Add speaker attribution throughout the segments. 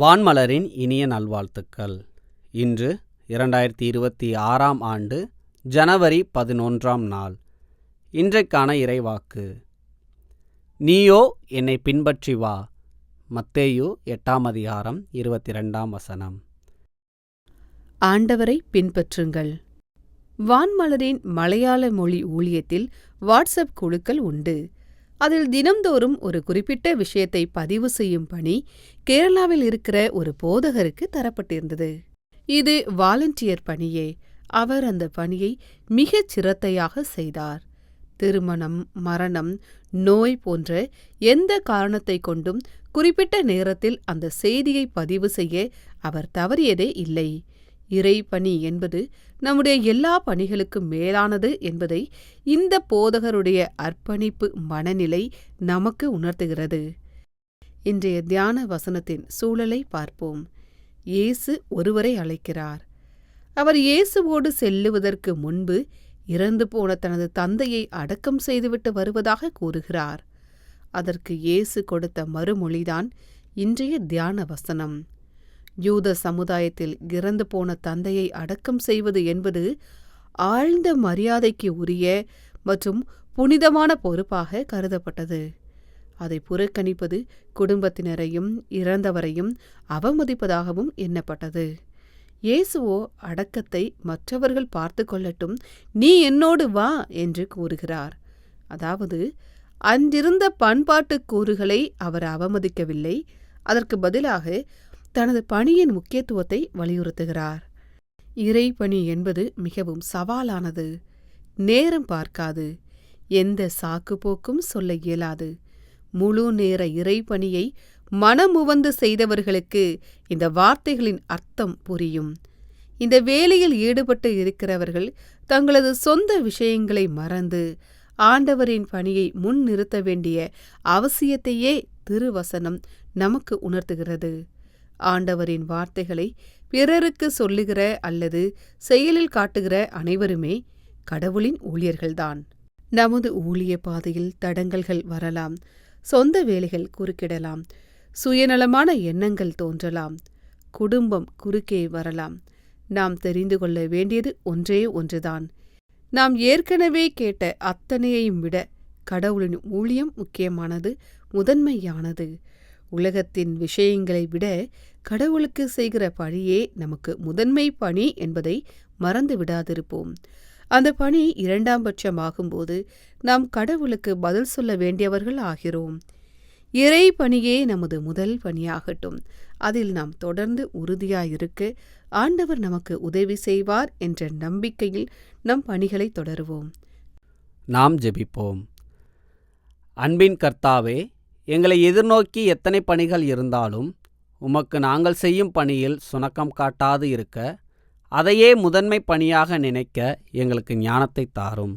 Speaker 1: வான்மலரின் இனிய நல்வாழ்த்துக்கள். இன்று 2026 ஆண்டு ஜனவரி 11 நாள். இன்றைக்கான இறைவாக்கு: நீயோ என்னை பின்பற்றி வா. மத்தேயு 8:22.
Speaker 2: ஆண்டவரை பின்பற்றுங்கள். வான்மலரின் மலையாள மொழி ஊழியத்தில் வாட்ஸ்அப் குழுக்கள் உண்டு. அதில் தினம்தோறும் ஒரு குறிப்பிட்ட விஷயத்தை பதிவு செய்யும் பணி கேரளாவில் இருக்கிற ஒரு போதகருக்கு தரப்பட்டிருந்தது. இது வாலண்டியர் பணியே. அவர் அந்த பணியை மிகச் சிரத்தையாக செய்தார். திருமணம், மரணம், நோய் போன்ற எந்த காரணத்தை கொண்டும் குறிப்பிட்ட நேரத்தில் அந்த செய்தியை பதிவு செய்ய அவர் தவறியதே இல்லை. இறைப்பணி என்பது நம்முடைய எல்லா பணிகளுக்கும் மேலானது என்பதை இந்த போதகருடைய அர்ப்பணிப்பு மனநிலை நமக்கு உணர்த்துகிறது. இன்றைய தியான வசனத்தின் சூழலை பார்ப்போம். இயேசு ஒருவரை அழைக்கிறார். அவர் இயேசுவோடு செல்லுவதற்கு முன்பு இறந்து போன தனது தந்தையை அடக்கம் செய்துவிட்டு வருவதாக கூறுகிறார். அதற்கு இயேசு கொடுத்த மறுமொழிதான் இன்றைய தியான வசனம். யூத சமுதாயத்தில் இறந்து போன தந்தையை அடக்கம் செய்வது என்பது ஆழ்ந்த மரியாதைக்கு உரிய மற்றும் புனிதமான பொறுப்பாக கருதப்பட்டது. அதை புறக்கணிப்பது குடும்பத்தினரையும் இறந்தவரையும் அவமதிப்பதாகவும் எண்ணப்பட்டது. இயேசுவோ அடக்கத்தை மற்றவர்கள் பார்த்து கொள்ளட்டும், நீ என்னோடு வா என்று கூறுகிறார். அதாவது, அன்றிருந்த பண்பாட்டு கூறுகளை அவர் அவமதிக்கவில்லை. அதற்கு பதிலாக தனது பணியின் முக்கியத்துவத்தை வலியுறுத்துகிறார். இறைப்பணி என்பது மிகவும் சவாலானது. நேரம் பார்க்காது. எந்த சாக்கு போக்கும் சொல்ல இயலாது. முழு நேர இறைப்பணியை மனமுவந்து செய்தவர்களுக்கு இந்த வார்த்தைகளின் அர்த்தம் புரியும். இந்த வேலையில் ஈடுபட்டு இருக்கிறவர்கள் தங்களது சொந்த விஷயங்களை மறந்து ஆண்டவரின் பணியை முன்னிறுத்த வேண்டிய அவசியத்தையே திருவசனம் நமக்கு உணர்த்துகிறது. ஆண்டவரின் வார்த்தைகளை பிறருக்கு சொல்லுகிற அல்லது செயலில் காட்டுகிற அனைவருமே கடவுளின் ஊழியர்கள்தான். நமது ஊழிய பாதையில் தடங்கல்கள் வரலாம். சொந்த வேலைகள் குறுக்கிடலாம். சுயநலமான எண்ணங்கள் தோன்றலாம். குடும்பம் குறுக்கே வரலாம். நாம் தெரிந்து கொள்ள வேண்டியது ஒன்றே ஒன்றுதான். நாம் ஏற்கனவே கேட்ட அத்தனையையும் விட கடவுளின் ஊழியம் முக்கியமானது, முதன்மையானது. உலகத்தின் விஷயங்களை விட கடவுளுக்கு செய்கிற பணியே நமக்கு முதன்மை பணி என்பதை மறந்து விடாதிருப்போம். அந்த பணி இரண்டாம் பட்சமாகும்போது நாம் கடவுளுக்கு பதில் சொல்ல வேண்டியவர்கள் ஆகிறோம். இறை பணியே நமது முதல் பணியாகட்டும். அதில் நாம் தொடர்ந்து உறுதியாயிருக்க ஆண்டவர் நமக்கு உதவி செய்வார் என்ற நம்பிக்கையில் நம் பணிகளை தொடருவோம்.
Speaker 1: நாம் ஜெபிப்போம். அன்பின் கர்த்தாவே, எங்களை எதிர்நோக்கி எத்தனை பணிகள் இருந்தாலும் உமக்கு நாங்கள் செய்யும் பணியில் சுணக்கம் காட்டாது இருக்க, அதையே முதன்மை பணியாக நினைக்க எங்களுக்கு ஞானத்தை தாரும்.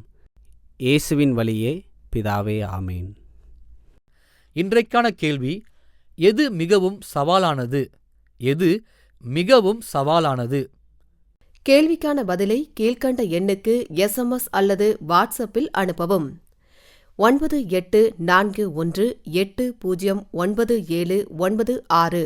Speaker 1: இயேசுவின் வழியே பிதாவே, ஆமேன்.
Speaker 3: இன்றைக்கான கேள்வி: எது மிகவும் சவாலானது? எது மிகவும் சவாலானது?
Speaker 4: கேள்விக்கான பதிலை கீழ்க்கண்ட எண்ணுக்கு SMS அல்லது வாட்ஸ்அப்பில் அனுப்பவும். 9841809796.